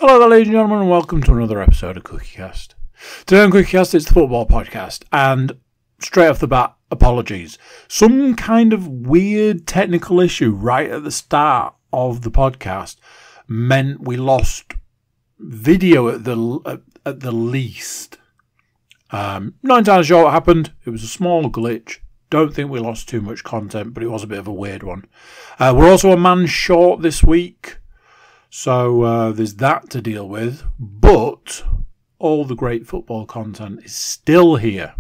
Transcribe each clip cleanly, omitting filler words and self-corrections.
Hello there, ladies and gentlemen, and welcome to another episode of CookieCast. Today on CookieCast, it's the football podcast, and straight off the bat, apologies. Some kind of weird technical issue right at the start of the podcast meant we lost video at the least. Not entirely sure what happened. It was a small glitch. Don't think we lost too much content, but it was a bit of a weird one. We're also a man short this week. So there's that to deal with, but all the great football content is still here.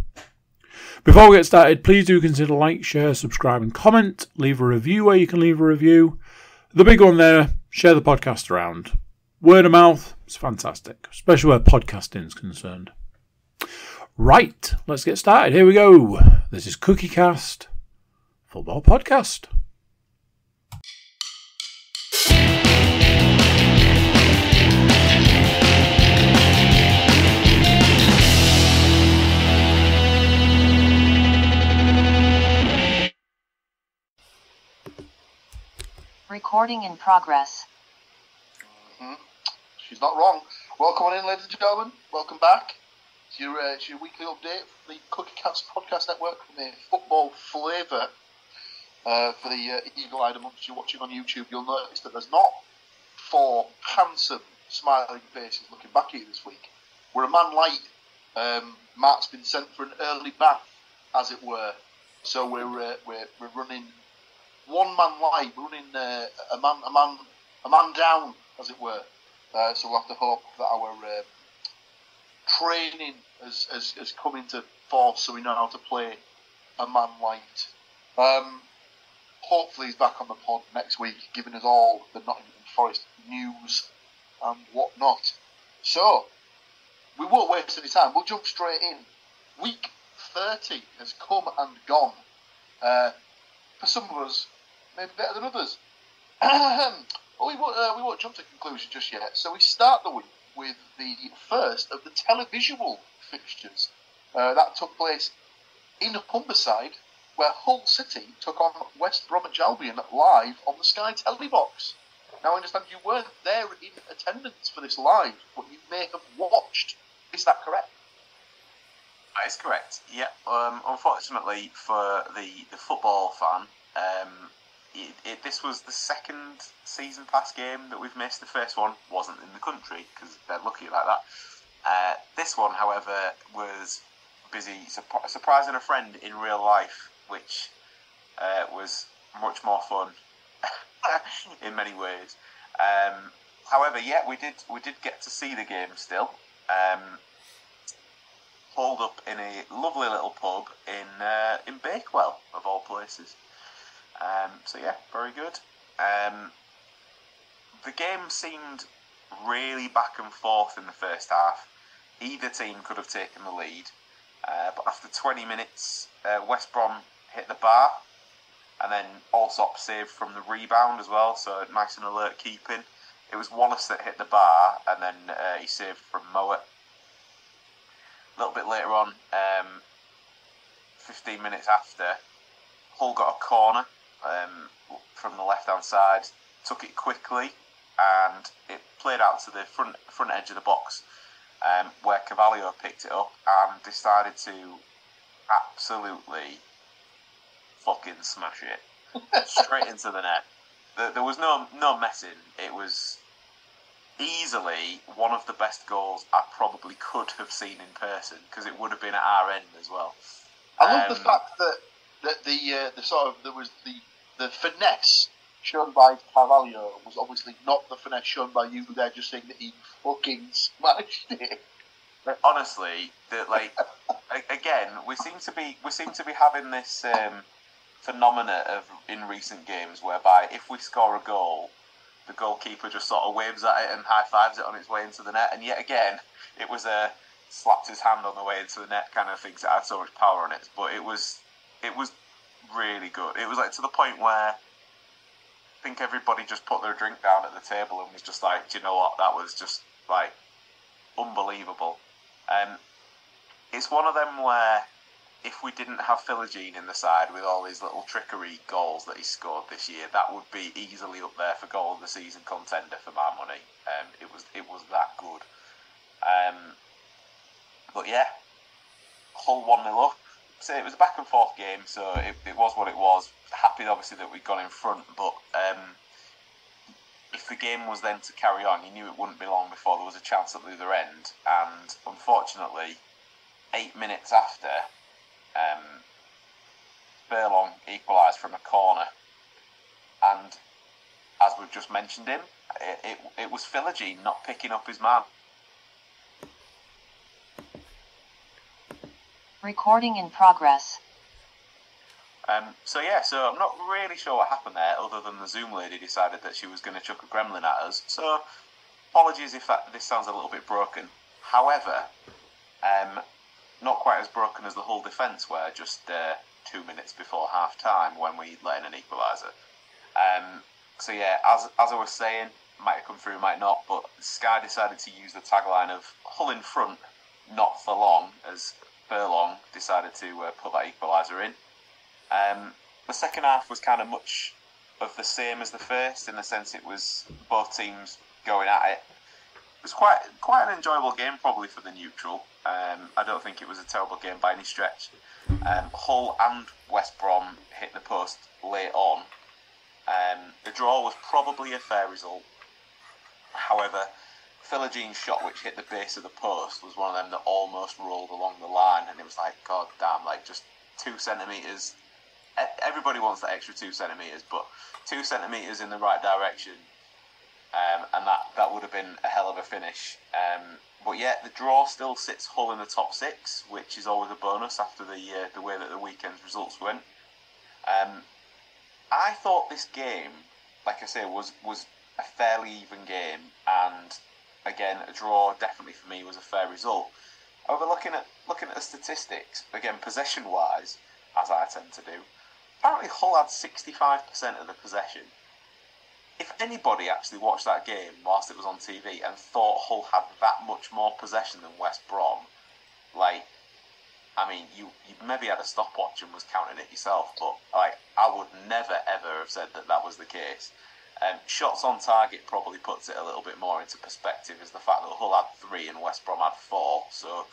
Before we get started, please do consider like, share, subscribe and comment. Leave a review where you can leave a review. The big one there, share the podcast around. Word of mouth is fantastic, especially where podcasting is concerned. Right, let's get started. Here we go. This is CookieCast, football podcast. Recording in progress. She's not wrong. Welcome on in, ladies and gentlemen. Welcome back. It's your weekly update for the CookieCast podcast network from the football flavour. For the eagle-eyed amongst you watching on YouTube, you'll notice that there's not four handsome, smiling faces looking back at you this week. We're a man light. Mark's been sent for an early bath, as it were. So we're running one man light. We're running a man down, as it were. So we'll have to hope that our training has come into force, so we know how to play a man light. Hopefully he's back on the pod next week, giving us all the Nottingham Forest news and whatnot. So we won't waste any time. We'll jump straight in. Week 30 has come and gone. For some of us, maybe better than others. We won't jump to conclusion just yet. So we start the week with the first of the televisual fixtures. That took place in Humberside, where Hull City took on West Bromwich Albion live on the Sky Telly box. Now I understand you weren't there in attendance for this live, but you may have watched. Is that correct? That is correct. Yeah. Unfortunately for the football fan, this was the second season pass game that we've missed. The first one wasn't in the country because they're lucky like that. This one, however, was busy surprising a friend in real life, which was much more fun in many ways. However, yeah, we did get to see the game still. Holed up in a lovely little pub in Bakewell, of all places. So yeah, very good. The game seemed really back and forth in the first half. Either team could have taken the lead, but after 20 minutes, West Brom hit the bar, and then Allsop saved from the rebound as well, so nice and alert keeping. It was Wallace that hit the bar, and then he saved from Mowat. A little bit later on, 15 minutes after, Hull got a corner from the left-hand side, took it quickly, and it played out to the front edge of the box, where Carvalho picked it up and decided to absolutely fucking smash it straight into the net. There was no messing. It was easily one of the best goals I probably could have seen in person, because it would have been at our end as well. I love the fact that there was the finesse shown by Carvalho was obviously not the finesse shown by you there, just saying that he fucking smashed it. Honestly, again, we seem to be having this phenomena in recent games whereby if we score a goal, the goalkeeper just sort of waves at it and high fives it on its way into the net, and yet again, it was slapped his hand on the way into the net kind of things that had so much power on it. But it was really good. It was like to the point where I think everybody just put their drink down at the table and was just like, do you know what, that was just like unbelievable. It's one of them where if we didn't have Philogene in the side with all his little trickery goals that he scored this year, that would be easily up there for goal of the season contender for my money. It was that good. But yeah, Hull 1-0 up. So it was a back and forth game, so it was what it was. Happy obviously that we'd gone in front, but if the game was then to carry on, you knew it wouldn't be long before there was a chance at the other end. And unfortunately, 8 minutes after, Furlong equalised from a corner, and as we've just mentioned him, it was Philogene not picking up his man. Recording in progress. So I'm not really sure what happened there, other than the Zoom lady decided that she was going to chuck a gremlin at us. So apologies if this sounds a little bit broken. However, not quite as broken as the Hull defence were just 2 minutes before half time when we let in an equaliser. As I was saying, might have come through, might not, but Sky decided to use the tagline of Hull in front, not for long, as Furlong decided to put that equaliser in. The second half was kind of much of the same as the first, in the sense it was both teams going at it. It was quite an enjoyable game, probably for the neutral. I don't think it was a terrible game by any stretch. Hull and West Brom hit the post late on. The draw was probably a fair result. However, Philogene's shot, which hit the base of the post, was one of them that almost rolled along the line, and it was like, God damn, like just 2 centimetres. Everybody wants that extra 2 centimetres, but 2 centimetres in the right direction, and that would have been a hell of a finish. But yeah, the draw still sits Hull in the top 6, which is always a bonus after the way that the weekend's results went. I thought this game, like I say, was a fairly even game, and again, a draw definitely for me was a fair result. However, looking at the statistics, again, possession-wise, as I tend to do, apparently Hull had 65% of the possession. If anybody actually watched that game whilst it was on TV and thought Hull had that much more possession than West Brom, you maybe had a stopwatch and was counting it yourself, but I would never ever have said that was the case. Shots on target probably puts it a little bit more into perspective, is the fact that Hull had 3 and West Brom had 4, so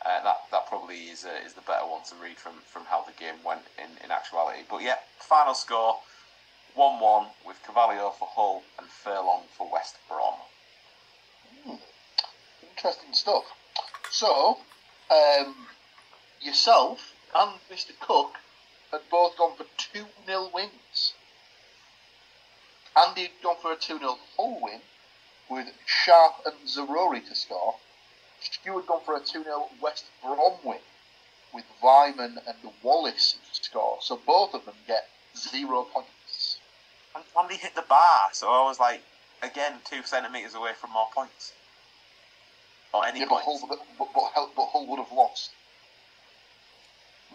that probably is the better one to read from how the game went in actuality. But yeah, final score 1-1 with Cavalier for Hull and Furlong for West Brom. Interesting stuff. So, yourself and Mr. Cook had both gone for 2-0 wins. Andy had gone for a 2-0 Hull win with Sharp and Zarori to score. Stuart had gone for a 2-0 West Brom win with Vyman and Wallace to score. So both of them get 0 points. And Andy hit the bar, so I was like, again, 2 centimetres away from more points. Or any points. But Hull would have lost.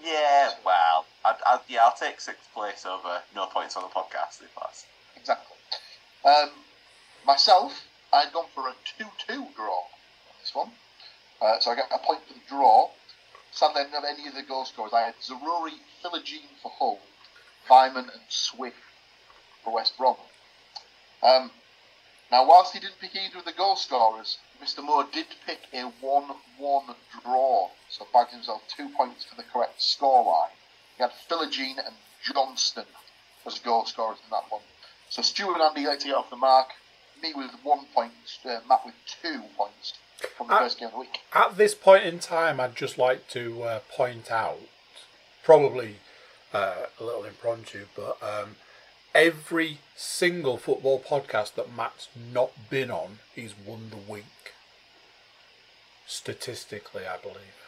Yeah, well, I'll take 6th place over no points on the podcast if that's... Exactly. Myself, I'd gone for a 2-2 draw on this one. So I get a point for the draw. Sam didn't have any of the goal scorers. I had Zarori, Philogene for Hull, Vyman and Swift for West Brom. Now, whilst he didn't pick either of the goal scorers, Mr. Moore did pick a 1-1 draw, so bagged himself 2 points for the correct scoreline. He had Philogene and Johnston as goal scorers in that one. So Stuart and Andy like to get off the mark. Me with 1 point, Matt with 2 points from the first game of the week. At this point in time, I'd just like to point out, probably a little impromptu, but every single football podcast that Matt's not been on, he's won the week. Statistically, I believe.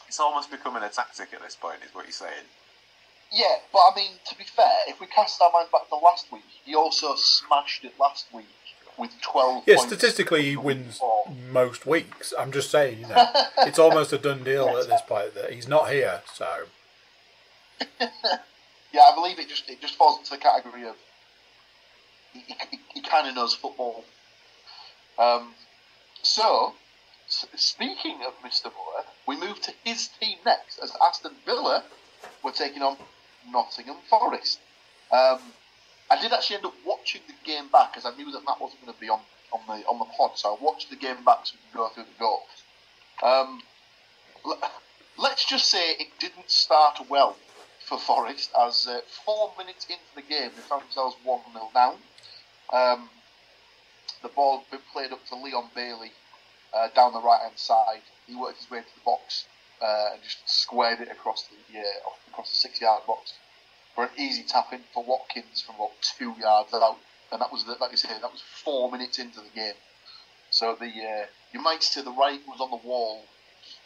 It's almost becoming a tactic at this point, is what you're saying. Yeah, but I mean, to be fair, if we cast our minds back to last week, he also smashed it last week with 12 yeah, points. Statistically, he wins most weeks. I'm just saying, it's almost a done deal at this point that he's not here, so... Yeah, I believe it just falls into the category of he kind of knows football. So, speaking of Mr. Moore, we move to his team next, as Aston Villa were taking on Nottingham Forest. I did actually end up watching the game back, as I knew that Matt wasn't going to be on the pod, so I watched the game back so we can go through the goals. Let's just say it didn't start well for Forest, as 4 minutes into the game they found themselves 1-0 down. The ball had been played up to Leon Bailey down the right-hand side. He worked his way into the box and just squared it across the 6-yard box for an easy tap in for Watkins from about 2 yards out, and that was like I say, that was 4 minutes into the game. So you might say the writing was on the wall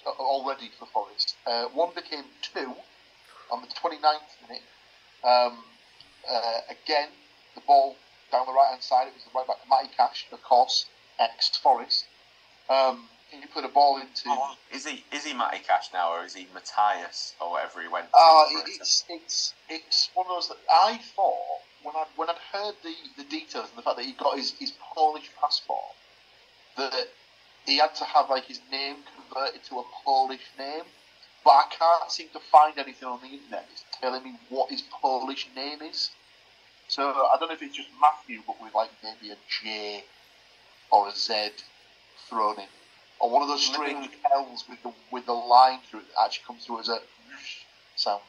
already for Forest. One became 2 on the 29th minute. Again, the ball down the right hand side. It was the right back, Matty Cash, of course, ex-Forest. He put a ball into. Is he Matty Cash now, or is he Matthias, or whatever he went? It's one of those that I thought when I'd heard the details and the fact that he got his Polish passport, that he had to have like his name converted to a Polish name, but I can't seem to find anything on the internet that's telling me what his Polish name is. So I don't know if it's just Matthew, but with like maybe a J or a Z thrown in. Or one of those strange L's with the line through it that actually comes through as a sound.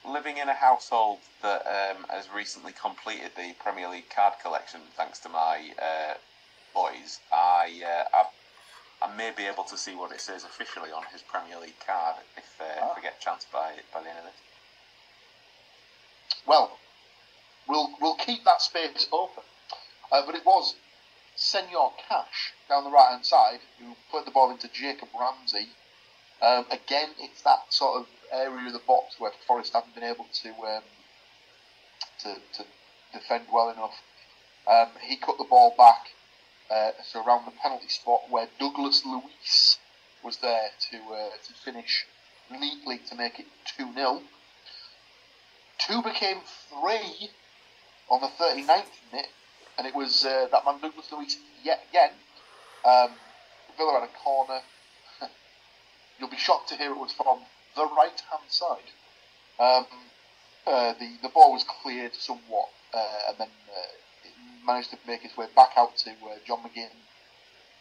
Living in a household that has recently completed the Premier League card collection, thanks to my boys, I may be able to see what it says officially on his Premier League card if we get a chance by the end of this. Well, we'll keep that space open, but it was Senor Cash down the right hand side who put the ball into Jacob Ramsey. Again, it's that sort of area of the box where Forest haven't been able to defend well enough. He cut the ball back so around the penalty spot where Douglas Luiz was there to finish neatly to make it 2-0. 2 became 3 on the 39th minute, and it was that man Douglas Luiz yet again. Villa had a corner. You'll be shocked to hear it was from the right-hand side. The ball was cleared somewhat, and then it managed to make its way back out to John McGinn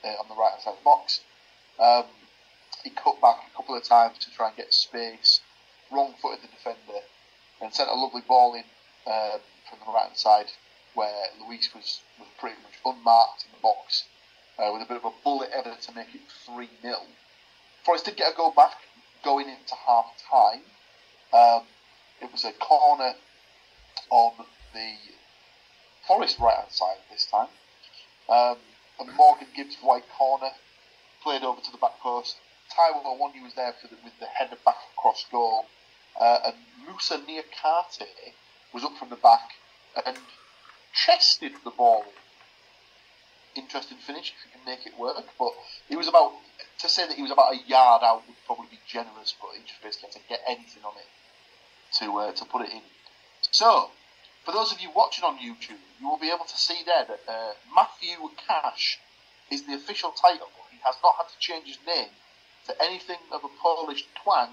on the right-hand side of the box. He cut back a couple of times to try and get space, wrong-footed the defender, and sent a lovely ball in from the right-hand side, where Luis was pretty much unmarked in the box, with a bit of a bullet header to make it 3-0. Forest did get a goal back going into half-time. It was a corner on the Forest right-hand side this time. A Morgan Gibbs white corner, played over to the back post. Taiwo Awoniyi was there with the header back across goal. And Musa Niakate was up from the back and chested the ball. Interesting finish if you can make it work, but he was to say that he was about a yard out would probably be generous, but he just basically had to get anything on it to put it in. So, for those of you watching on YouTube, you will be able to see there that Matthew Cash is the official title. He has not had to change his name to anything of a Polish twang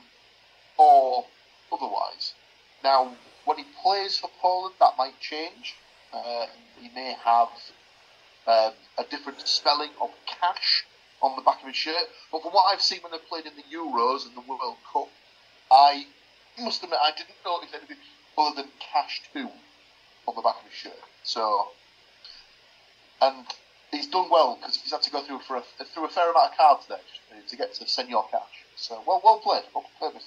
or otherwise. Now, when he plays for Poland, that might change. He may have a different spelling of cash on the back of his shirt. But from what I've seen when they've played in the Euros and the World Cup, I must admit I didn't notice anything other than Cash 2 on the back of his shirt. So, and he's done well because he's had to go through a fair amount of cards there to get to Senor Cash. So, well played, Mr.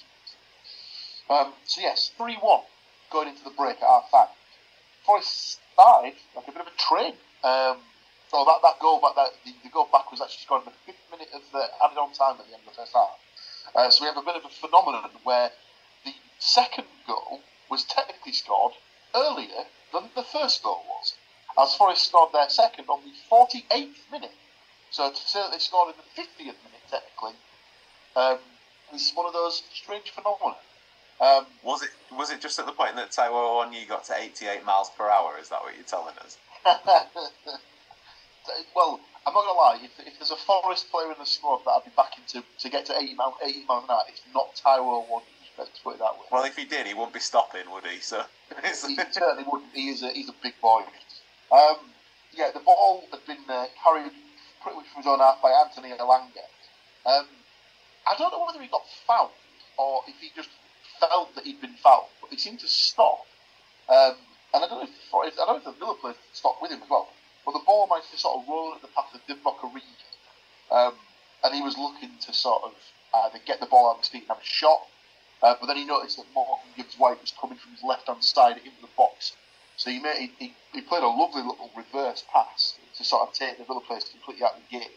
So yes, 3-1 going into the break at half time. Forest started like a bit of a train. So that goal back, the goal back was actually scored in the 5th minute of added on time at the end of the first half. So we have a bit of a phenomenon where the second goal was technically scored earlier than the first goal was, as Forest scored their second on the 48th minute. So to say that they scored in the 50th minute technically is one of those strange phenomena. Was it just at the point that Taiwo Awoniyi got to 88 miles per hour? Is that what you're telling us? Well, I'm not going to lie, if there's a Forest player in the squad that I'd be backing to get to 80 miles an hour, it's not Tyrell Wood. Let's put it that way. Well, if he did, he wouldn't be stopping, would he? So he certainly wouldn't. He's a big boy. Yeah, the ball had been carried pretty much from his own half by Anthony Elanga. I don't know whether he got fouled or if he just felt that he'd been fouled, but he seemed to stop. And I don't know if the Villa players stopped with him as well. But the ball managed to sort of roll at the path of Divock Origi, and he was looking to sort of either get the ball out of his feet and have a shot. But then he noticed that Morgan Gibbs-White was coming from his left-hand side into the box. So he played a lovely little reverse pass to sort of take the Villa players completely out of the game,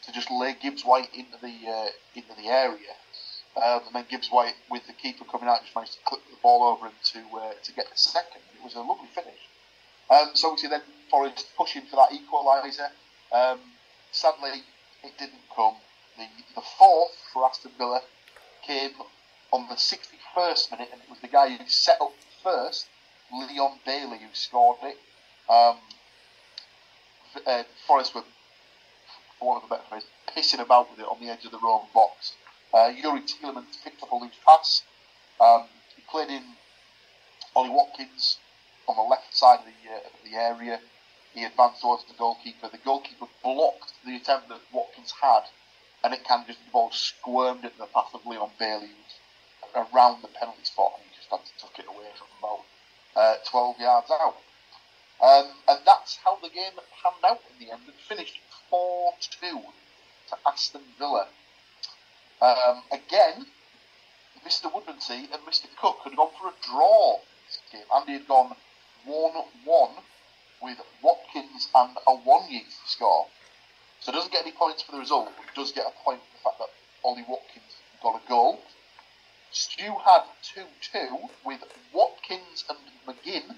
to just lay Gibbs-White into the area. And then Gibbs-White, with the keeper coming out, just managed to clip the ball over him to get the second. It was a lovely finish. So obviously then Forest pushing for that equaliser. Sadly, it didn't come. The fourth for Aston Villa came on the 61st minute, and it was the guy who set up first, Leon Bailey, who scored it. Forest were, for want of a better phrase, pissing about with it on the edge of the Rome box. Yuri Tielemans picked up a loose pass. He played in Ollie Watkins on the left side of the area. He advanced towards the goalkeeper. The goalkeeper blocked the attempt that Watkins had, and the ball squirmed into the path of Leon Bailey, who was around the penalty spot, and he just had to tuck it away from about 12 yards out. And that's how the game panned out in the end. It finished 4-2 to Aston Villa. Again, Mr. Woodmansey and Mr. Cook had gone for a draw in this game. Andy had gone 1-1 with Watkins and Awonyi to score. So it doesn't get any points for the result, but it does get a point for the fact that Ollie Watkins got a goal. Stu had 2-2 with Watkins and McGinn,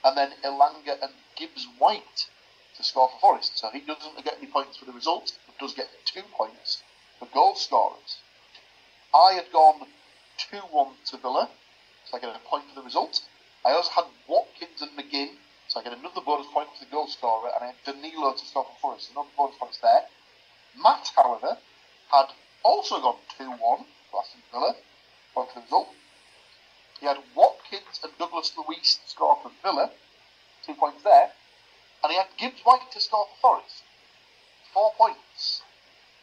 and then Elanga and Gibbs-White to score for Forest. So he doesn't get any points for the result, but does get 2 points for goal scorers. I had gone 2-1 to Villa, so I get a point for the result. I also had Watkins and McGinn, so I get another bonus point for the goal scorer, and I had Danilo to score for Forest, so another bonus points there. Matt, however, had also gone 2-1 for Aston Villa, point for the result. He had Watkins and Douglas Luiz to score for Villa, 2 points there. And he had Gibbs-White to score for Forest, 4 points.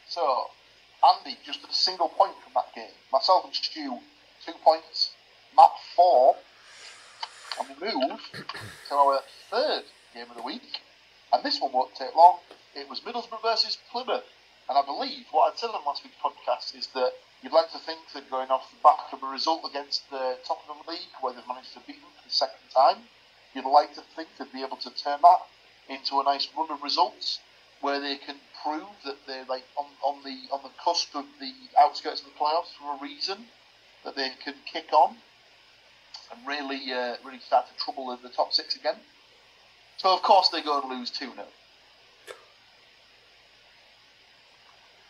So, Andy just a single point from that game. Myself and Stu, 2 points. Matt, 4. And we move to our third game of the week. And this one won't take long. It was Middlesbrough versus Plymouth. And I believe what I said on last week's podcast is that you'd like to think that going off the back of a result against the top of the league, where they've managed to beat them for the second time, you'd like to think they'd be able to turn that into a nice run of results, where they can prove that they're like on the cusp of the outskirts of the playoffs for a reason, that they can kick on and really start to trouble the top six again. So of course they go and lose 2-0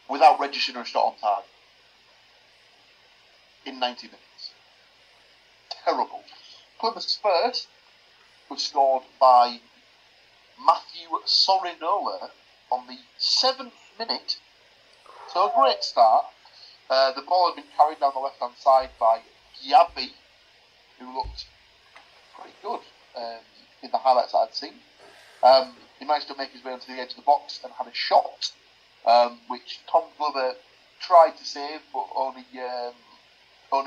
without registering a shot on target in 90 minutes. Terrible. Plymouth's first was scored by Matthew Sorinola on the 7th minute. So a great start. The ball had been carried down the left-hand side by Gyabi, who looked pretty good in the highlights that I'd seen. He managed to make his way onto the edge of the box and had a shot, which Tom Glover tried to save, but only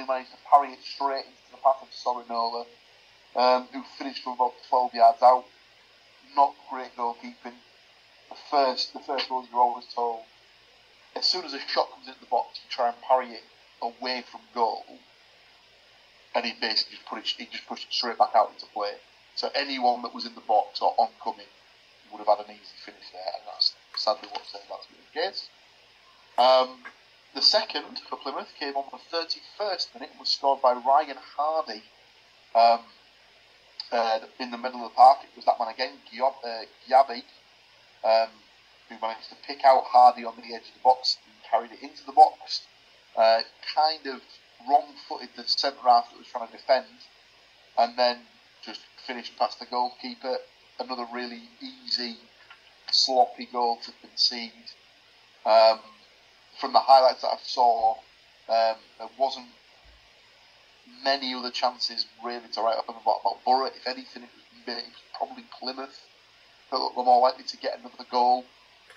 managed to parry it straight into the path of Sorinola, who finished from about 12 yards out. Not great goalkeeping. The first rules you're always told, as soon as a shot comes into the box, you try and parry it away from goal, and he basically just pushed it straight back out into play. So anyone that was in the box or oncoming would have had an easy finish there, and that's sadly what's turned out to be the case. The second for Plymouth came on the 31st minute and was scored by Ryan Hardy. In the middle of the park, it was that man again, Gyabi, who managed to pick out Hardy on the edge of the box and carried it into the box. Kind of wrong-footed the centre half that was trying to defend, and then just finished past the goalkeeper. Another really easy sloppy goal to concede. From the highlights that I saw, there wasn't many other chances really to write up about Borough. If anything, it was probably Plymouth that looked more likely to get another goal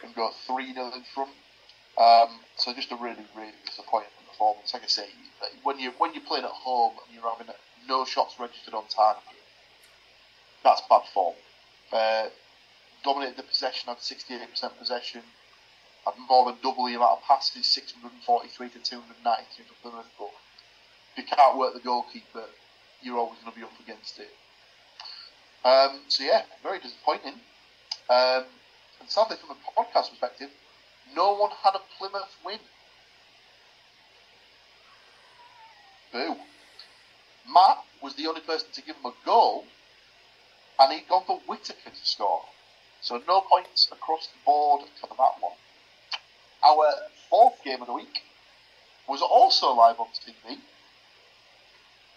and go 3-0 in front. So just a really, really disappointing performance. Like I say, when you're playing at home and you're having no shots registered on target, that's bad form. Dominated the possession, had 68% possession, had more than double the amount of passes, 643 to 293 for Plymouth. But if you can't work the goalkeeper, you're always going to be up against it. So yeah, very disappointing. And sadly, from a podcast perspective, no one had a Plymouth win. Boo. Matt was the only person to give him a goal, and he'd gone for Whittaker to score. So no points across the board for that one. Our fourth game of the week was also live on TV,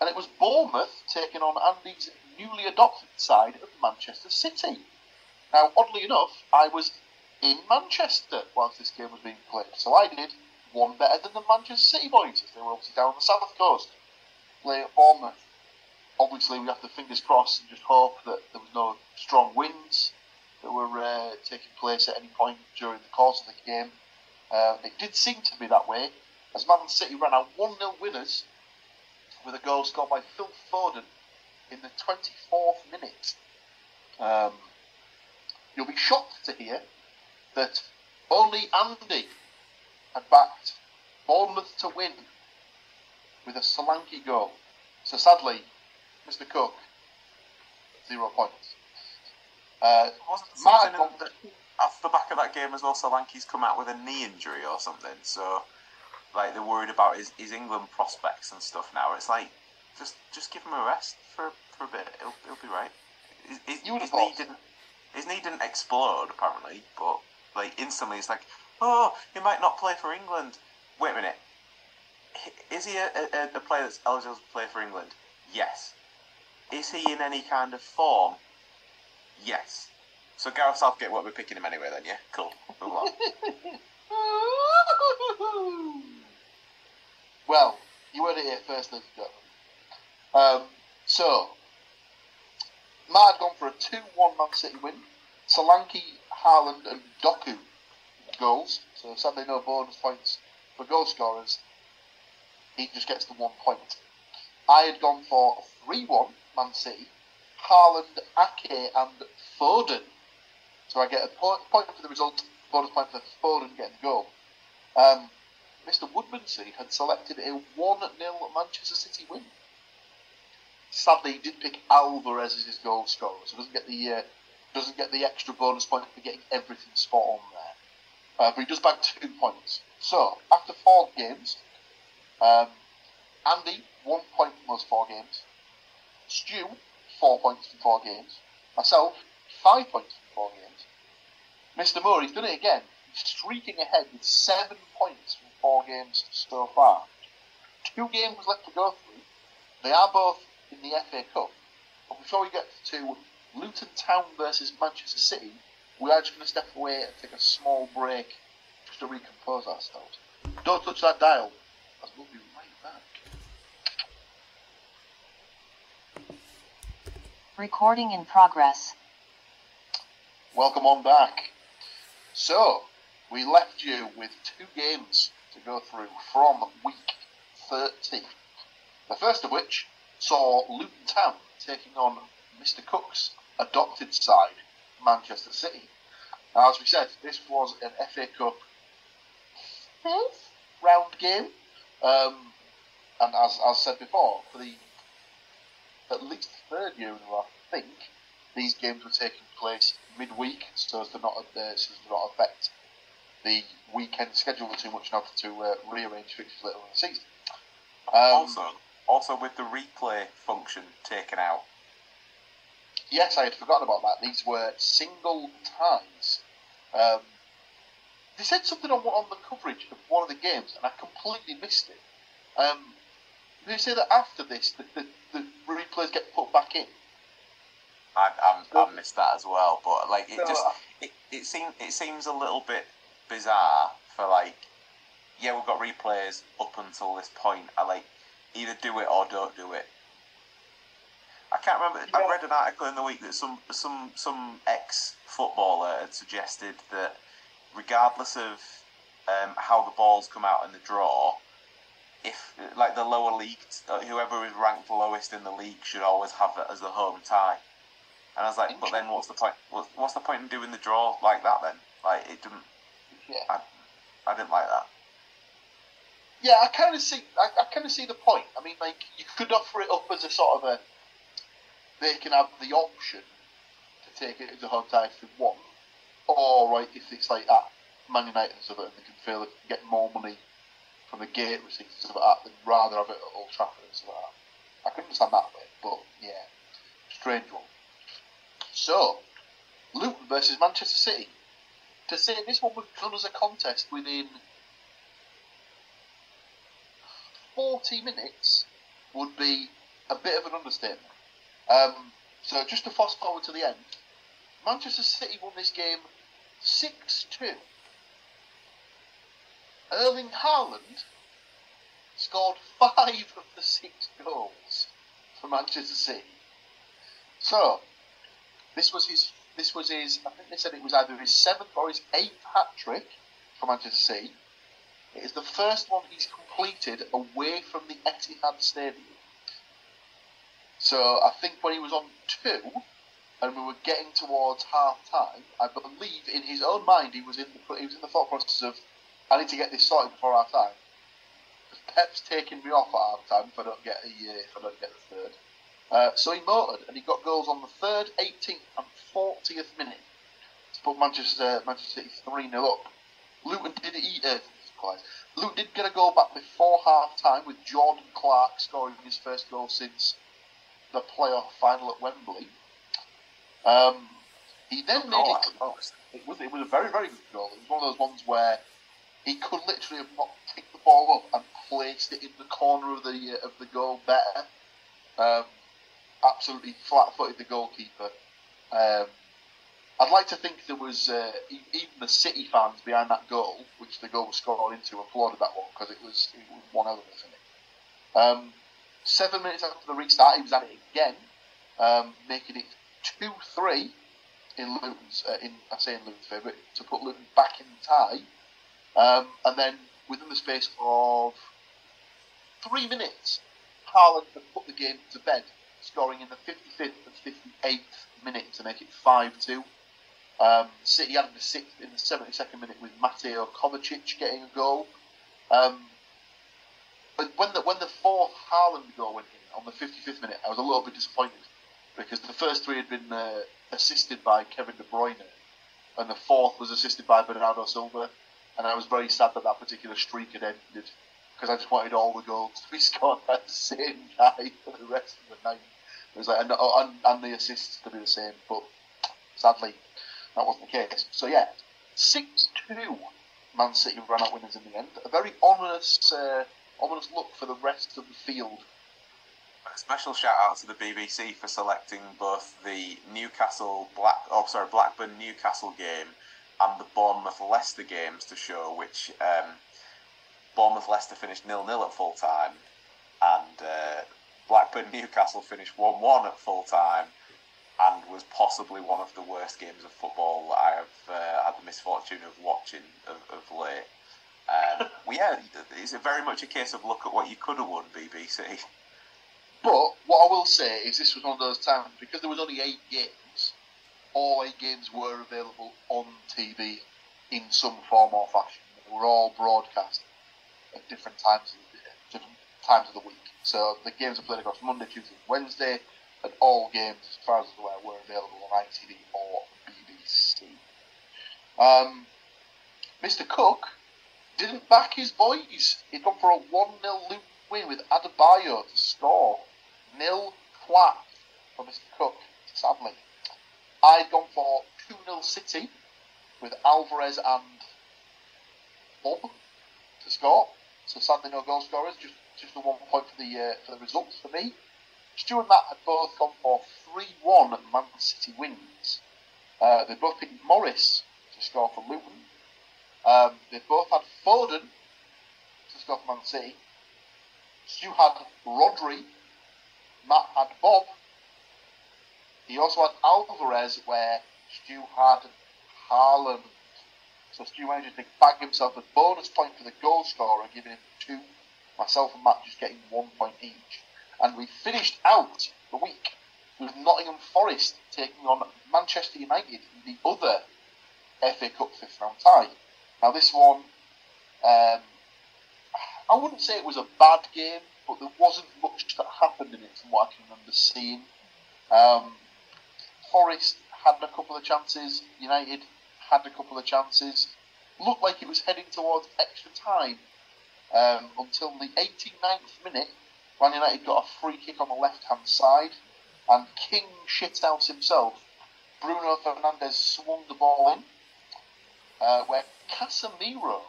and it was Bournemouth taking on Andy's newly adopted side of Manchester City. Now, oddly enough, I was in Manchester whilst this game was being played, so I did one better than the Manchester City boys, as they were obviously down the south coast, playing at Bournemouth. Obviously, we have to fingers crossed and just hope that there was no strong winds that were taking place at any point during the course of the game. It did seem to be that way, as Man City ran out 1-0 winners with a goal scored by Phil Foden in the 24th minute. You'll be shocked to hear that only Andy had backed Bournemouth to win with a Solanke goal. So sadly, Mr. Cook, 0 points. Wasn't something off the back of that game as well? Solanke's come out with a knee injury or something, so like they're worried about his England prospects and stuff now. It's like just give him a rest for a bit. He'll be right. His knee didn't explode apparently, but like instantly it's like, oh, he might not play for England. Wait a minute. Is he a player that's eligible to play for England? Yes. Is he in any kind of form? Yes. So Gareth Southgate won't be picking him anyway then, yeah? Cool. Move on. Well, you heard it here first, ladies and gentlemen. So, Matt had gone for a 2-1 Man City win. Solanke, Haaland and Doku goals. So sadly no bonus points for goal scorers. He just gets the 1 point. I had gone for a 3-1 Man City. Haaland, Ake and Foden. So I get a point for the result, bonus point for Foden getting the goal. Mr. Woodmansey had selected a 1-0 Manchester City win. Sadly, he did pick Alvarez as his goal scorer, so doesn't get the extra bonus point for getting everything spot on there. But he does bag 2 points. So after 4 games, Andy 1 point from those 4 games. Stu 4 points from 4 games. Myself 5 points from 4 games. Mr. Moore, he's done it again. He's streaking ahead with 7 points from 4 games so far. 2 games left to go through. They are both in the FA Cup. But before we get to Luton Town versus Manchester City, we are just going to step away and take a small break just to recompose ourselves. Don't touch that dial, as we'll be right back. Recording in progress. Welcome on back. So, we left you with 2 games to go through from week 30. The first of which saw Luton Town taking on Mr. Cook's adopted side, Manchester City. Now, as we said, this was an FA Cup 5th round game. And as said before, for the at least 3rd year in a row, I think, these games were taking place midweek, so as to not affect the weekend schedule too much, and have to rearrange fixtures later in the season. Also with the replay function taken out. Yes, I had forgotten about that. These were single ties. They said something on the coverage of one of the games, and I completely missed it. They say that after this, the replays get put back in. I missed that as well, but like it seems a little bit bizarre for like, yeah, we've got replays up until this point. I like either do it or don't do it. I can't remember. Yeah. I read an article in the week that some ex-footballer had suggested that regardless of how the balls come out in the draw, if like the lower league, whoever is ranked lowest in the league should always have it as the home tie. And I was like, but then what's the point? What's the point in doing the draw like that then? Like it didn't. Yeah. I didn't like that. Yeah, I kind of see the point. I mean, like you could offer it up as a sort of a. They can have the option to take it as a home tie if they want, or right if it's like at Man United and stuff, and they can feel it, get more money from the gate receipts and stuff like that, than rather have it at Old Trafford and stuff like that. I can understand that bit, but yeah, strange one. So, Luton versus Manchester City. To say this one was done as a contest within 40 minutes would be a bit of an understatement. So just to fast forward to the end, Manchester City won this game 6-2. Erling Haaland scored 5 of the 6 goals for Manchester City. So this was his. I think they said it was either his 7th or his 8th hat trick for Manchester City. It is the first one he's completed away from the Etihad Stadium. So I think when he was on 2, and we were getting towards half time, I believe in his own mind he was in the thought process of, I need to get this sorted before half time. Pep's taking me off at half time if I don't get the third. So he motored, and he got goals on the 3rd, 18th, and 40th minute to put Manchester City 3-0 up. Luton did get a goal back before half time with Jordan Clark scoring his first goal since the playoff final at Wembley. He then made it. It was a very, very good goal. It was one of those ones where he could literally have not picked the ball up and placed it in the corner of the goal better. Absolutely flat-footed the goalkeeper. I'd like to think there was even the City fans behind that goal, which the goal was scored into, applauded that one because it was one element in it. 7 minutes after the restart, he was at it again, making it 2-3 in Luton's favour to put Luton back in the tie. And then within the space of 3 minutes, Haaland had put the game to bed, scoring in the 55th and 58th minute to make it 5-2. City added the 6th in the 72nd minute with Mateo Kovacic getting a goal. But when the 4th Haaland goal went in on the 55th minute, I was a little bit disappointed because the first 3 had been assisted by Kevin De Bruyne, and the 4th was assisted by Bernardo Silva, and I was very sad that particular streak had ended because I just wanted all the goals to be scored by the same guy for the rest of the night. It was like, and the assists to be the same, but sadly that wasn't the case. So yeah, 6-2, Man City ran out winners in the end. A very ominous look for the rest of the field. A special shout out to the BBC for selecting both the Blackburn Newcastle game and the Bournemouth Leicester games to show, which Bournemouth Leicester finished 0-0 at full time, and Blackburn Newcastle finished 1-1 at full time, and was possibly one of the worst games of football that I have had the misfortune of watching of late. It's very much a case of look at what you could have won, BBC. But what I will say is this was one of those times, because there was only 8 games, all 8 games were available on TV in some form or fashion. They were all broadcast at different times of the week. So the games are played across Monday, Tuesday, Wednesday, and all games, as far as I was aware, were available on ITV or BBC. Mr. Cook didn't back his boys. He'd gone for a 1-0 Luton win with Adebayo to score. 0 flat for Mr. Cook, sadly. I'd gone for 2-0 City with Alvarez and Bob to score. So sadly no goal scorers, just the 1 point for the results for me. Stuart and Matt had both gone for 3-1 Man City wins. They both picked Morris score for Luton. They both had Foden to score for Man City. Stu had Rodri. Matt had Bob. He also had Alvarez, where Stu had Haaland. So Stu managed to bag himself a bonus point for the goal scorer, giving him 2. Myself and Matt just getting 1 point each. And we finished out the week with Nottingham Forest taking on Manchester United in the other FA Cup 5th round tie. Now this one, I wouldn't say it was a bad game, but there wasn't much that happened in it from what I can remember seeing. Forest had a couple of chances, United had a couple of chances. Looked like it was heading towards extra time until the 89th minute, Man United got a free kick on the left-hand side, and King Shithouse himself, Bruno Fernandes, swung the ball in, where Casemiro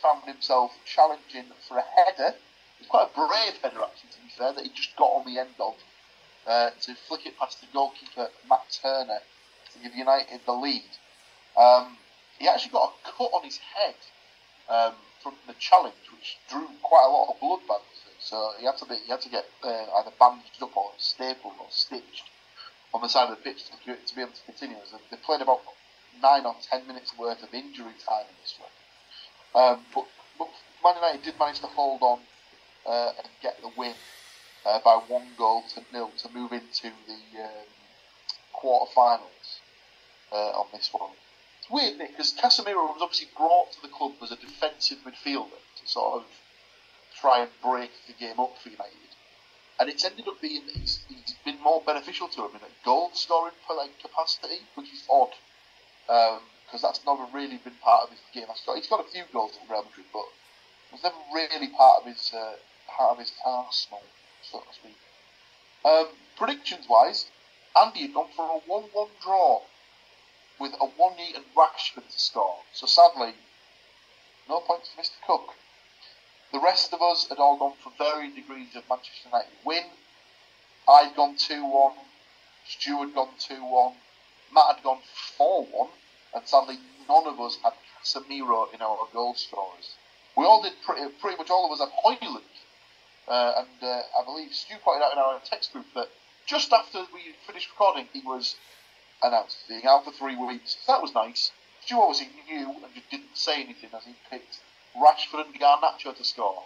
found himself challenging for a header. It was quite a brave header, actually, to be fair, that he just got on the end of, to flick it past the goalkeeper, Matt Turner, to give United the lead. He actually got a cut on his head from the challenge, which drew quite a lot of blood back. So he had to get either bandaged up or stapled or stitched on the side of the pitch to be able to continue. They played about 9 or 10 minutes worth of injury time in this one. But Man United did manage to hold on and get the win by 1-0 to move into the quarter-finals on this one. It's weird, Nick, because Casemiro was obviously brought to the club as a defensive midfielder to sort of try and break the game up for United. And it's ended up being that he's been more beneficial to him in a goal-scoring capacity, which is odd, because that's never really been part of his game. He's got a few goals at Real Madrid, but it was never really part of his arsenal, so to speak. Predictions-wise, Andy had gone for a 1-1 draw with a 1-Eaton Rashford to score. So sadly, no points for Mr. Cook. The rest of us had all gone for varying degrees of Manchester United win. I'd gone 2-1, Stuart had gone 2-1, Matt had gone 4-1, and sadly none of us had Casemiro in our goal scorers. We all did pretty much all of us had Højlund, and I believe Stu pointed out in our text group that just after we finished recording, he was announced being out for 3 weeks. So that was nice. Stu obviously knew and just didn't say anything as he picked Rashford and Garnacho to score.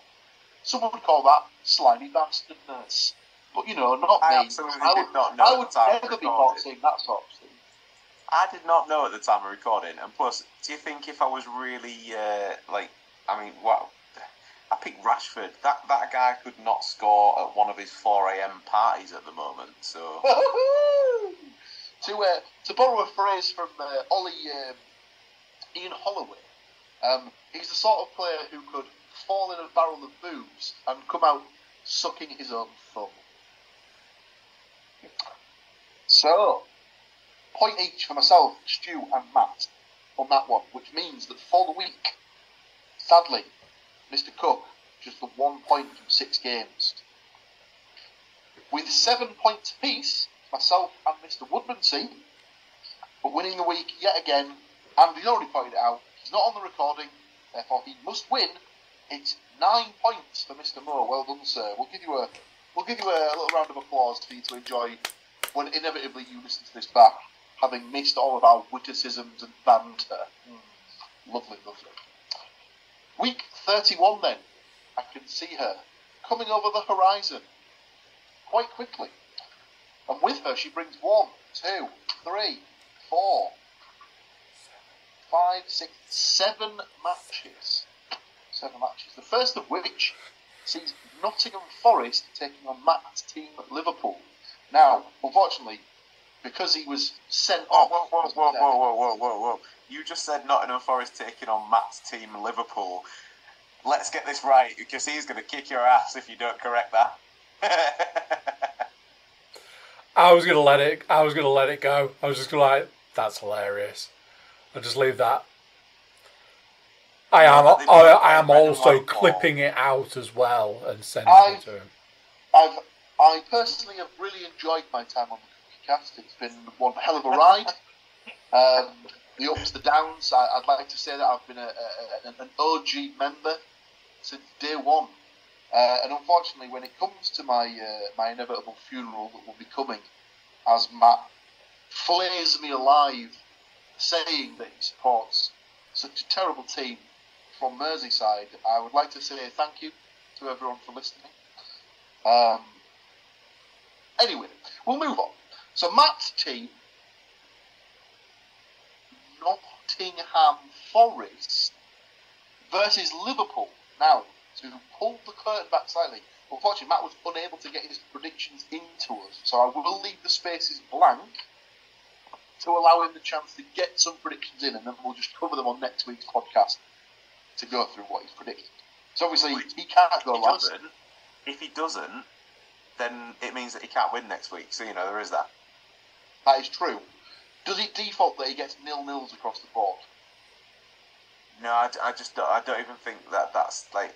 Someone would call that slimy bastardness. But, not me. I would never be caught saying that sort of thing. I did not know at the time of recording. And plus, do you think if I was really, I picked Rashford. That guy could not score at one of his 4 a.m. parties at the moment, so... To borrow a phrase from Ian Holloway, he's the sort of player who could fall in a barrel of booze and come out sucking his own thumb. So, point each for myself, Stu and Matt on that one, which means that for the week, sadly, Mr. Cook, just the 1 point from 6 games. With 7 points apiece, myself and Mr. Woodmansey, but winning the week yet again, and he's already pointed it out, he's not on the recording, therefore he must win. It's 9 points for Mr. Moore. Well done, sir. We'll give you a little round of applause for you to enjoy when inevitably you listen to this back, having missed all of our witticisms and banter. Lovely, lovely. Week 31 then. I can see her coming over the horizon quite quickly. And with her she brings 1, 2, 3, 4, 5, 6, 7 matches. 7 matches. The first of which sees Nottingham Forest taking on Matt's team at Liverpool. Now, unfortunately, because he was sent off... Whoa. You just said Nottingham Forest taking on Matt's team Liverpool. Let's get this right, because he's going to kick your ass if you don't correct that. I was gonna let it go. I was just gonna that's hilarious. I'll just leave that. I am also clipping it out as well and sending it to him. I personally have really enjoyed my time on the Cookie Cast. It's been one hell of a ride. the ups, the downs. I'd like to say that I've been an OG member since day one. And unfortunately, when it comes to my my inevitable funeral that will be coming, as Matt flays me alive, saying that he supports such a terrible team from Merseyside, I would like to say thank you to everyone for listening. Anyway, we'll move on. So Matt's team, Nottingham Forest versus Liverpool. Now, to pull the curtain back slightly, unfortunately Matt was unable to get his predictions into us, so I will leave the spaces blank to allow him the chance to get some predictions in, and then we'll just cover them on next week's podcast to go through what he's predicted. So obviously he can't go last. If he doesn't, then it means that he can't win next week. So, there is that. That is true. Does it default that he gets 0-0s across the board? No, I don't even think that's like...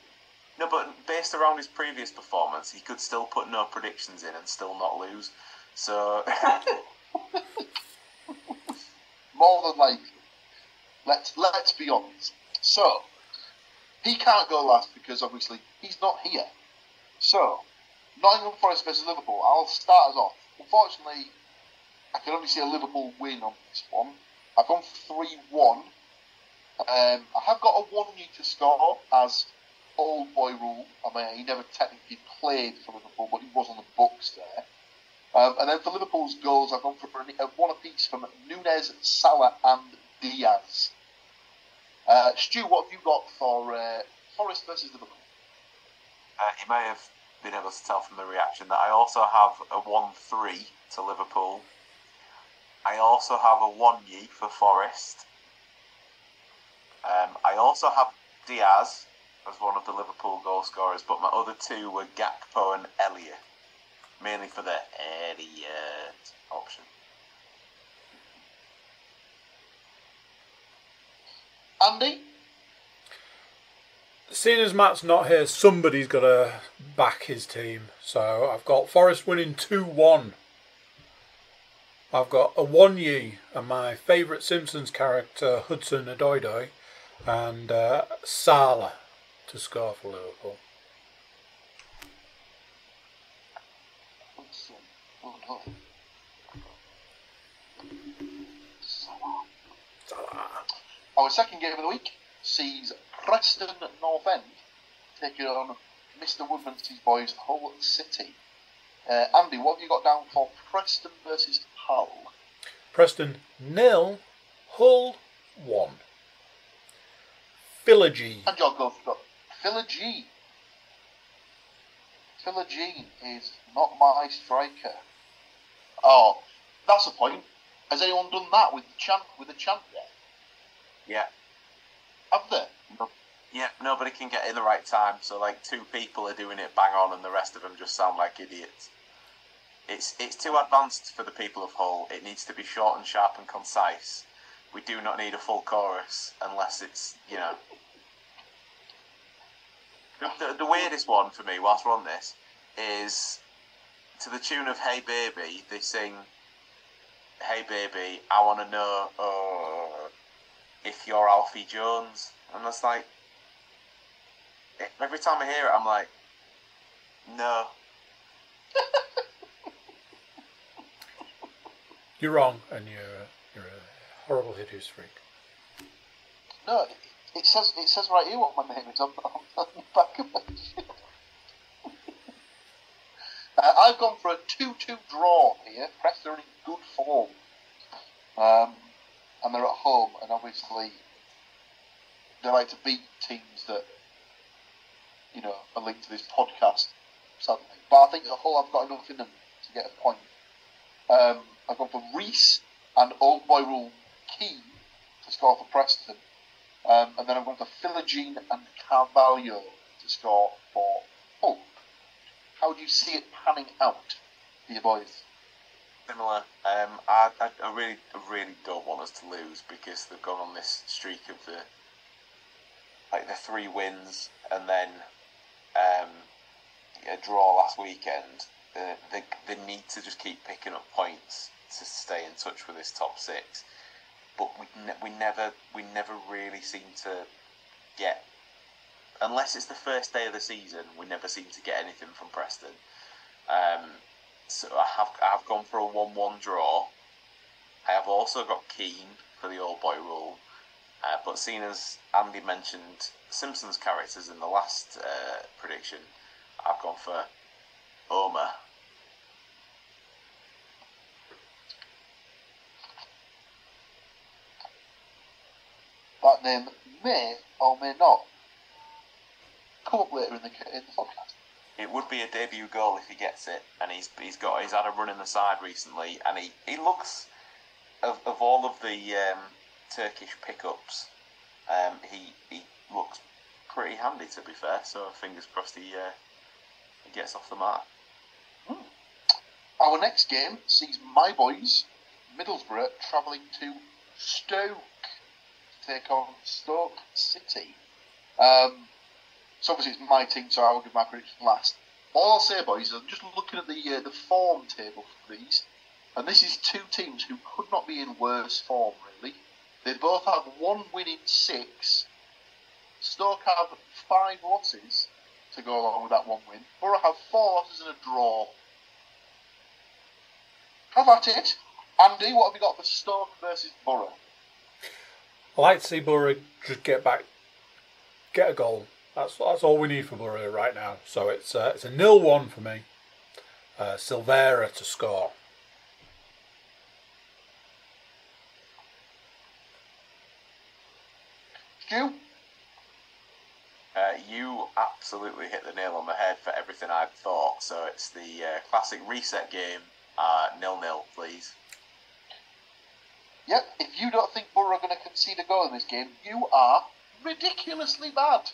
No, but based around his previous performance, he could still put no predictions in and still not lose. So... More than likely. Let's be honest. So, he can't go last because obviously he's not here. So, Nottingham Forest versus Liverpool. I'll start us off. Unfortunately, I can only see a Liverpool win on this one. I've gone 3-1. I have got a 1 to score as old boy rule. I mean, he never technically played for Liverpool, but he was on the books there. And then for Liverpool's goals, I've gone for one apiece from Núñez, Salah and Diaz. Stu, what have you got for Forest versus Liverpool? You may have been able to tell from the reaction that I also have a 1-3 to Liverpool. I also have a 1-0 for Forest. I also have Diaz as one of the Liverpool goal scorers, but my other two were Gakpo and Elliott, mainly for the Elliott option. Andy? Seeing as Matt's not here, somebody's got to back his team. So I've got Forest winning 2-1. I've got a 1-0 and my favourite Simpsons character, Hudson Odoi, and Salah to score for Liverpool. Salah. Our second game of the week sees Preston North End taking on Mr. Woodmansey's boys, Hull City. Andy, what have you got down for Preston versus Hull? Preston 0, Hull 1. Philogene. And your go for Philogene. Philogene is not my striker. Oh, that's a point. Has anyone done that with the chant yet? Yeah. Have they? Yeah, nobody can get in the right time, so like 2 people are doing it bang on and the rest of them just sound like idiots. It's too advanced for the people of Hull. It needs to be short and sharp and concise. We do not need a full chorus unless it's, The weirdest one for me, whilst we're on this, is to the tune of Hey Baby, they sing, Hey Baby, I want to know if you're Alfie Jones. And that's like, every time I hear it, I'm like, no. You're wrong, and you're a horrible, hideous freak. No, it says right here what my name is on the back of my shit. I've gone for a 2-2 draw here. Preston are in good form. And they're at home, and obviously they like to beat teams that, are linked to this podcast, sadly. But I think at Hull I've got enough in them to get a point. I've gone for Reese and Old Boy Rule Key to score for Preston. And then I've gone for Philogene and Carvalho to score for Hull. How do you see it panning out for your boys? Similar. I really don't want us to lose because they've gone on this streak of the 3 wins and then a draw last weekend. They need to just keep picking up points to stay in touch with this top 6. but we never really seem to get, unless it's the first day of the season, we never seem to get anything from Preston. So I have gone for a 1-1 draw. I have also got Keane for the old boy rule, but seeing as Andy mentioned Simpson's characters in the last prediction, I've gone for Homer. That name may or may not come up later in the podcast. It would be a debut goal if he gets it, and he's had a run in the side recently, and he looks, of all of the Turkish pickups, he looks pretty handy, to be fair. So fingers crossed he gets off the mark. Our next game sees my boys, Middlesbrough, travelling to Stoke to take on Stoke City. So obviously it's my team, so I will give my prediction last. All I'll say, boys, is I'm just looking at the form table for these, and this is two teams who could not be in worse form, really. They both have 1 win in 6. Stoke have 5 losses to go along with that 1 win. Borough have 4 losses and a draw. Have at it. Andy, what have you got for Stoke versus Borough? I like to see Borough just get a goal. That's all we need for Borough right now. So it's a 0-1 for me. Silvera to score. Stu? You absolutely hit the nail on the head for everything I've thought. So it's the classic reset game, 0-0, please. Yep, if you don't think Borough are going to concede a goal in this game, you are ridiculously bad.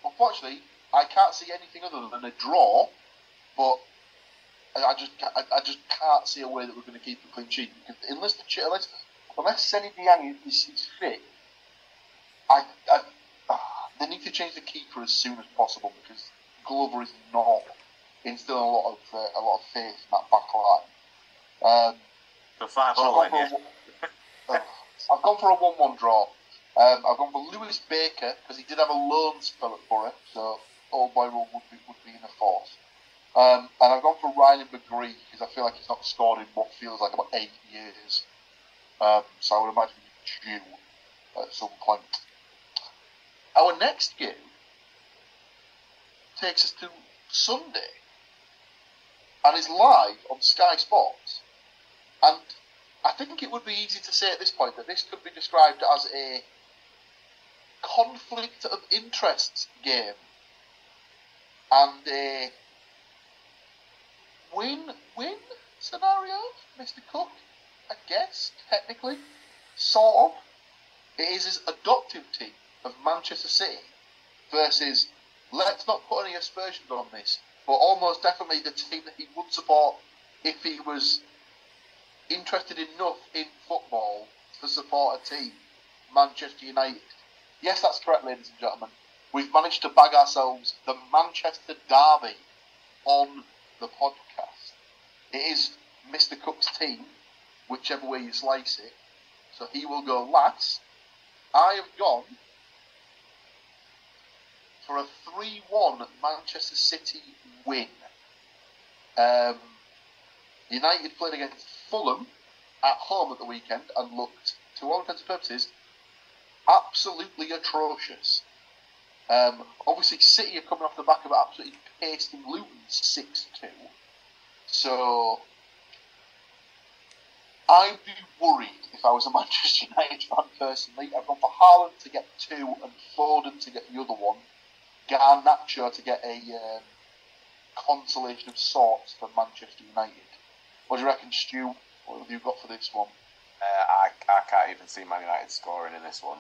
Unfortunately, I can't see anything other than a draw, but I just can't see a way that we're going to keep a clean sheet. Because unless Seni Diang is fit, they need to change the keeper as soon as possible, because Glover is not instilling a lot of faith in that back line. For 5-0, I've gone for a 1-1 draw. I've gone for Lewis Baker because he did have a loan spell at Borough, so old boy rule would be in the force. And I've gone for Ryan McGree because I feel like he's not scored in what feels like about 8 years. So I would imagine he's due at some point. Our next game takes us to Sunday and is live on Sky Sports. And I think it would be easy to say at this point that this could be described as a conflict of interests game and a win-win scenario, Mr. Cook, I guess, technically, sort of. It is his adoptive team of Manchester City versus, let's not put any aspersions on this, but almost definitely the team that he would support if he was interested enough in football to support a team, Manchester United. Yes, that's correct, ladies and gentlemen. We've managed to bag ourselves the Manchester Derby on the podcast. It is Mr. Cook's team, whichever way you slice it. So he will go last. I have gone for a 3-1 Manchester City win. United played against Fulham at home at the weekend and looked, to all intents and purposes, absolutely atrocious. Obviously, City are coming off the back of absolutely pasting Luton 6-2. So, I'd be worried if I was a Manchester United fan personally. I've gone for Haaland to get 2 and Foden to get the other one. Garnacho to get a consolation of sorts for Manchester United. What do you reckon, Stu? What have you got for this one? I can't even see Man United scoring in this one.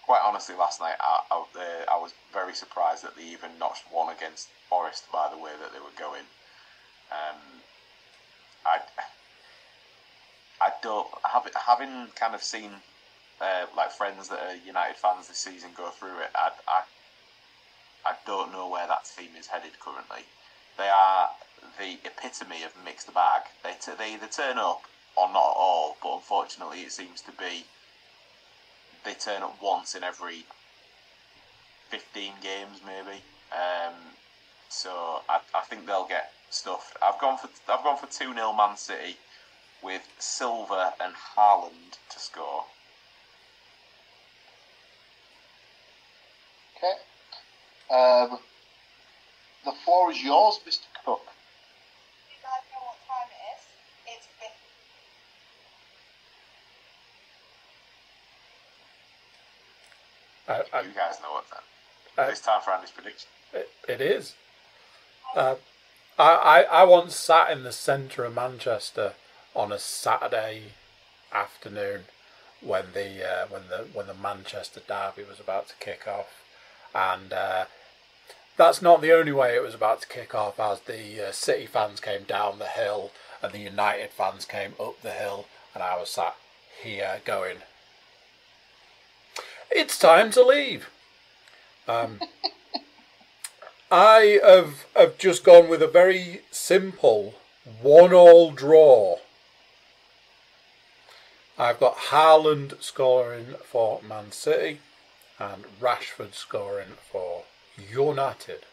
Quite honestly, last night I was very surprised that they even notched one against Forest by the way that they were going. I don't having kind of seen like friends that are United fans this season go through it. I don't know where that team is headed currently. They are the epitome of mixed bag. They either turn up or not at all, but unfortunately it seems to be they turn up once in every 15 games maybe. So I think they'll get stuffed. I've gone for 2-0 Man City with Silva and Haaland to score. Okay. The floor is yours, Mr. Cook. You guys know what time it is? It's You guys know what time. It's time for Andy's prediction. It is. I once sat in the centre of Manchester on a Saturday afternoon when the Manchester derby was about to kick off, and that's not the only way it was about to kick off, as the City fans came down the hill and the United fans came up the hill, and I was sat here going, it's time to leave. I have just gone with a very simple 1-1 draw. I've got Haaland scoring for Man City and Rashford scoring for United.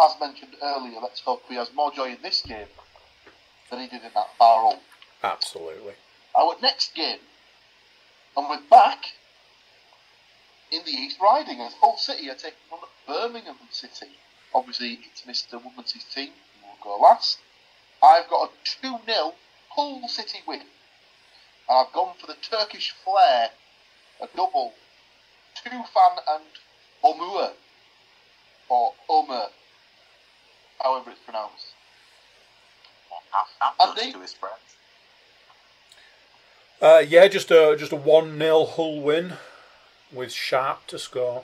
As mentioned earlier, let's hope he has more joy in this game than he did in that barrel. Absolutely. Our next game, and we're back in the East Riding as Hull City are taking on Birmingham City. Obviously, it's Mr. Woodmansey's team who will go last. I've got a 2-0 Hull City win. And I've gone for the Turkish flair, a double. Tufan and Omur, or Omer, however it's pronounced. I'm to his friends. Yeah, just a 1-0 Hull win with Sharp to score.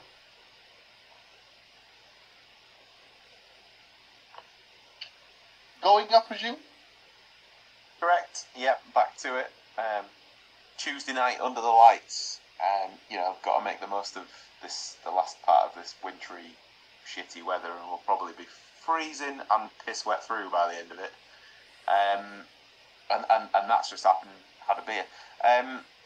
Going, I presume? Correct. Yep, back to it. Tuesday night under the lights. Got to make the most of the last part of this wintry, shitty weather, and we'll probably be freezing and piss wet through by the end of it. And that's just happened. Had a beer.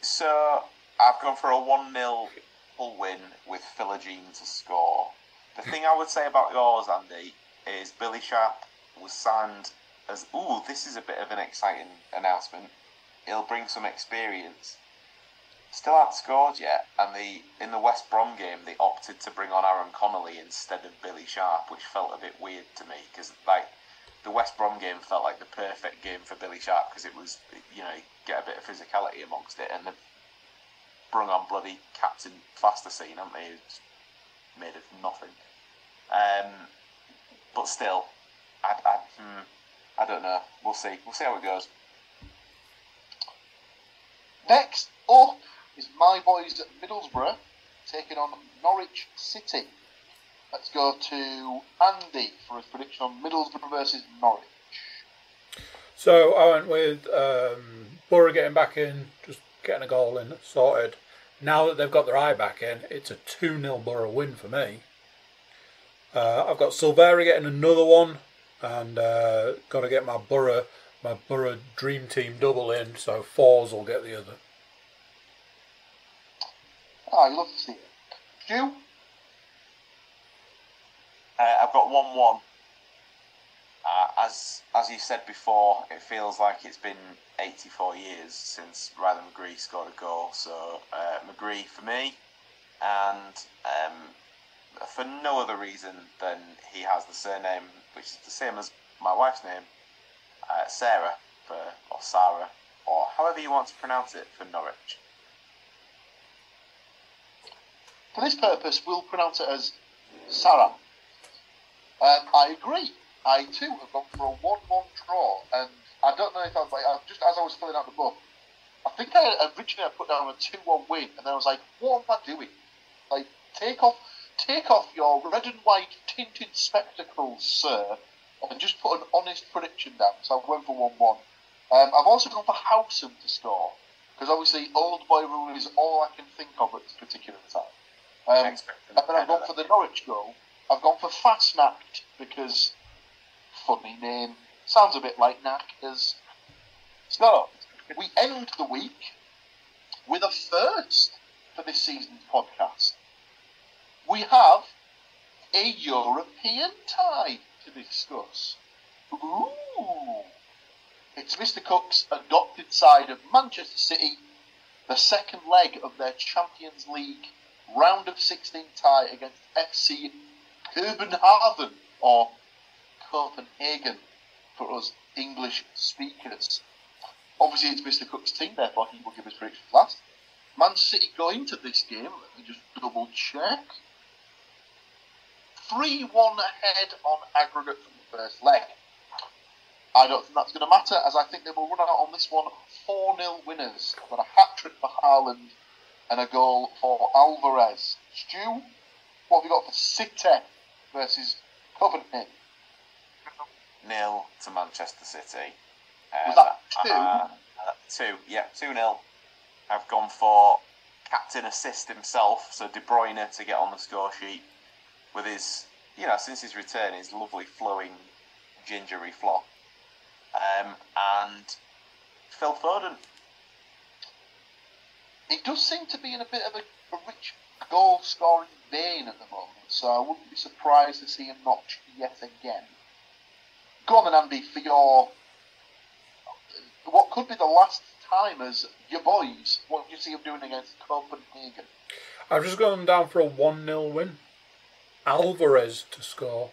So I've gone for a 1-0 Hull win with Philogene to score. The thing I would say about yours, Andy, is Billy Sharp was signed as, this is a bit of an exciting announcement. He'll bring some experience. Still hasn't scored yet, and in the West Brom game they opted to bring on Aaron Connolly instead of Billy Sharp, which felt a bit weird to me, because the West Brom game felt like the perfect game for Billy Sharp, because it was, get a bit of physicality amongst it, and they've brung on bloody Captain Plasticine, haven't they? It's made of nothing. But still, I don't know. We'll see. We'll see how it goes. Next up is my boys at Middlesbrough taking on Norwich City. Let's go to Andy for his prediction on Middlesbrough versus Norwich. So I went with Borough getting back in, just getting a goal in, sorted. Now that they've got their eye back in, it's a 2-0 Borough win for me. I've got Silvera getting another one, and got to get my Borough dream team double in, so Fours will get the other. You love to see it. Stu? I've got 1-1. As you said before, it feels like it's been 84 years since Ryder McGree scored a goal. So McGree for me, and for no other reason than he has the surname, which is the same as my wife's name, Sarah, or Sarah, or however you want to pronounce it, for Norwich. For this purpose, we'll pronounce it as Sarah. I agree. I too have gone for a 1-1 draw, and I don't know if just as I was filling out the book, I think I originally put down a 2-1 win, and then I was like, what am I doing? Like, take off your red and white tinted spectacles, sir, and just put an honest prediction down. So I went for 1-1. I've also gone for Howson to score, because obviously old boy rule is all I can think of at this particular time. And then I've gone for the Norwich goal. I've gone for Fastnacht because funny name. Sounds a bit like knackers. So, we end the week with a first for this season's podcast. We have a European tie to discuss. Ooh! It's Mr. Cook's adopted side of Manchester City, the second leg of their Champions League round of 16 tie against FC Copenhagen, or Copenhagen for us English speakers. Obviously, it's Mr. Cook's team, therefore he will give his predictions last. Man City go into this game, let me just double check. 3-1 ahead on aggregate from the first leg. I don't think that's going to matter, as I think they will run out on this one 4-0 winners. I've got a hat-trick for Haaland and a goal for Alvarez. Stu, what have you got for City versus Copenhagen? 0 to Manchester City. Was that 2? 2, yeah, 2-0. I've gone for captain assist himself, so De Bruyne to get on the score sheet with his, since his return, his lovely flowing gingery flop. And Phil Foden. He does seem to be in a bit of a rich goal-scoring vein at the moment, so I wouldn't be surprised to see him notch yet again. Go on then, Andy, for your... what could be the last time as your boys. What do you see him doing against Copenhagen? I've just gone down for a 1-0 win. Alvarez to score.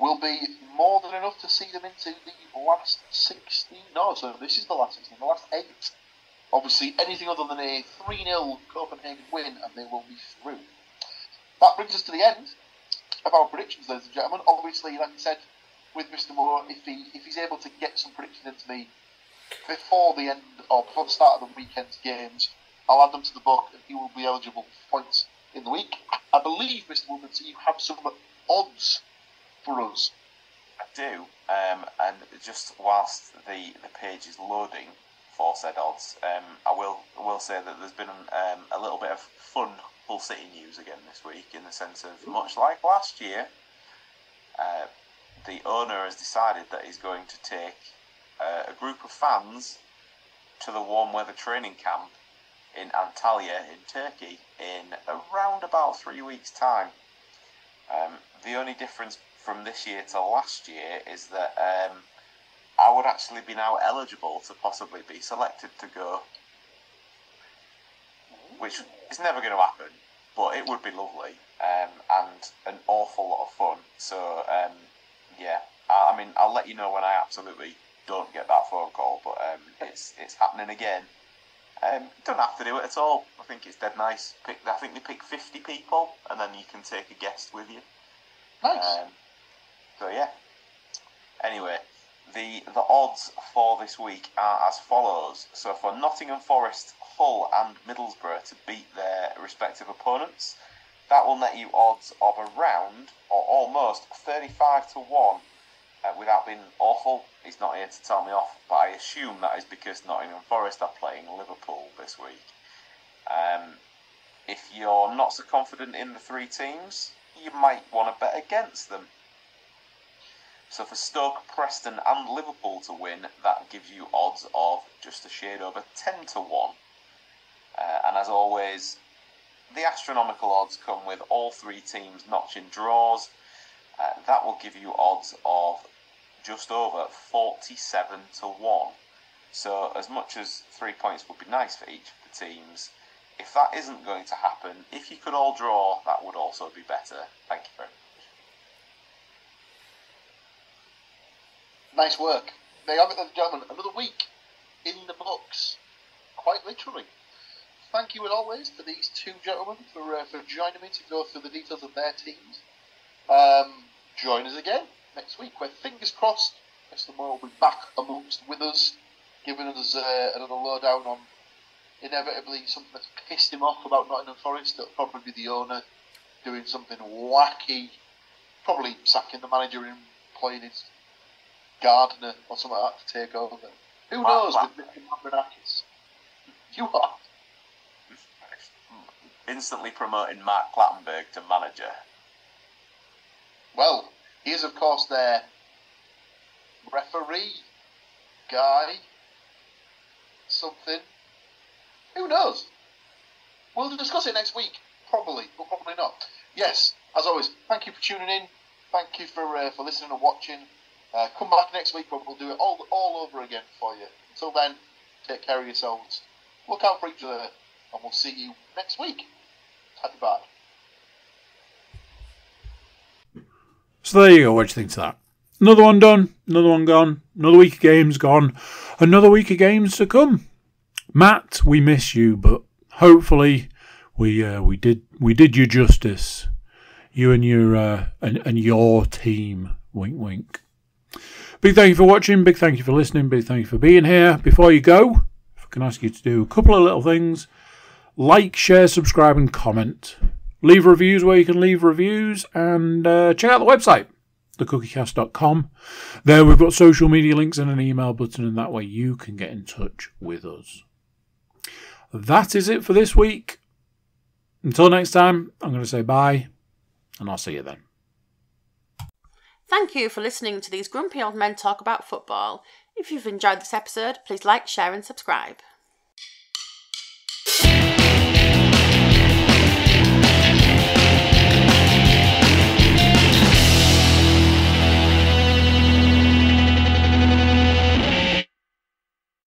Will be more than enough to see them into the last 16. No, so this is the last 16, the last 8. Obviously, anything other than a 3-0 Copenhagen win, and they will be through. That brings us to the end of our predictions, ladies and gentlemen. Obviously, like I said, with Mr. Moore, if he's able to get some predictions into me before the end or before the start of the weekend's games, I'll add them to the book, and he will be eligible for points in the week. I believe, Mr. Woodmansey, you have some odds for us. I do, and just whilst the page is loading for said odds, I will say that there's been a little bit of fun Hull City news again this week, in the sense of, much like last year, the owner has decided that he's going to take a group of fans to the warm weather training camp in Antalya in Turkey in around about 3 weeks' time. The only difference from this year to last year is that I would actually be now eligible to possibly be selected to go, which is never going to happen, but it would be lovely and an awful lot of fun. So yeah, I mean, I'll let you know when I absolutely don't get that phone call, but it's happening again. Don't have to do it at all. I think it's dead nice. I think they pick 50 people, and then you can take a guest with you. Nice. So yeah. Anyway, the odds for this week are as follows. So for Nottingham Forest, Hull and Middlesbrough to beat their respective opponents, that will net you odds of around, or almost, 35 to 1. Without being awful, he's not here to tell me off, but I assume that is because Nottingham Forest are playing Liverpool this week. If you're not so confident in the three teams, you might want to bet against them. So for Stoke, Preston and Liverpool to win, that gives you odds of just a shade over 10 to 1. And as always, the astronomical odds come with all three teams notching draws. That will give you odds of just over 47 to 1. So as much as 3 points would be nice for each of the teams, if that isn't going to happen, if you could all draw, that would also be better. Thank you very much. Nice work. There you have it, ladies and gentlemen. Another week in the books. Quite literally. Thank you, as always, to these two gentlemen for joining me to go through the details of their teams. Join us again next week, where, fingers crossed, Mr. Moore will be back with us, giving us another lowdown on inevitably something that's pissed him off about Nottingham Forest. It'll probably be the owner doing something wacky, probably sacking the manager and employing his gardener or something like that to take over. Who knows with Mr. Mambrinakis? You are. Instantly promoting Mark Clattenburg to manager. Well, he is, of course, their referee, guy, something. Who knows? We'll discuss it next week, probably, but probably not. Yes, as always, thank you for tuning in. Thank you for listening and watching. Come back next week when we'll do it all over again for you. Until then, take care of yourselves. Look out for each other, and we'll see you next week. Happy bye. So there you go, what do you think to that? Another one done, another one gone, another week of games gone, another week of games to come. Matt, we miss you, but hopefully we did you justice. You and your team. Wink wink. Big thank you for watching, big thank you for listening, big thank you for being here. Before you go, if I can ask you to do a couple of little things. Like, share, subscribe and comment. Leave reviews where you can leave reviews, and check out the website, thecookiecast.com. There we've got social media links and an email button, and that way you can get in touch with us. That is it for this week. Until next time, I'm going to say bye, and I'll see you then. Thank you for listening to these grumpy old men talk about football. If you've enjoyed this episode, please like, share and subscribe.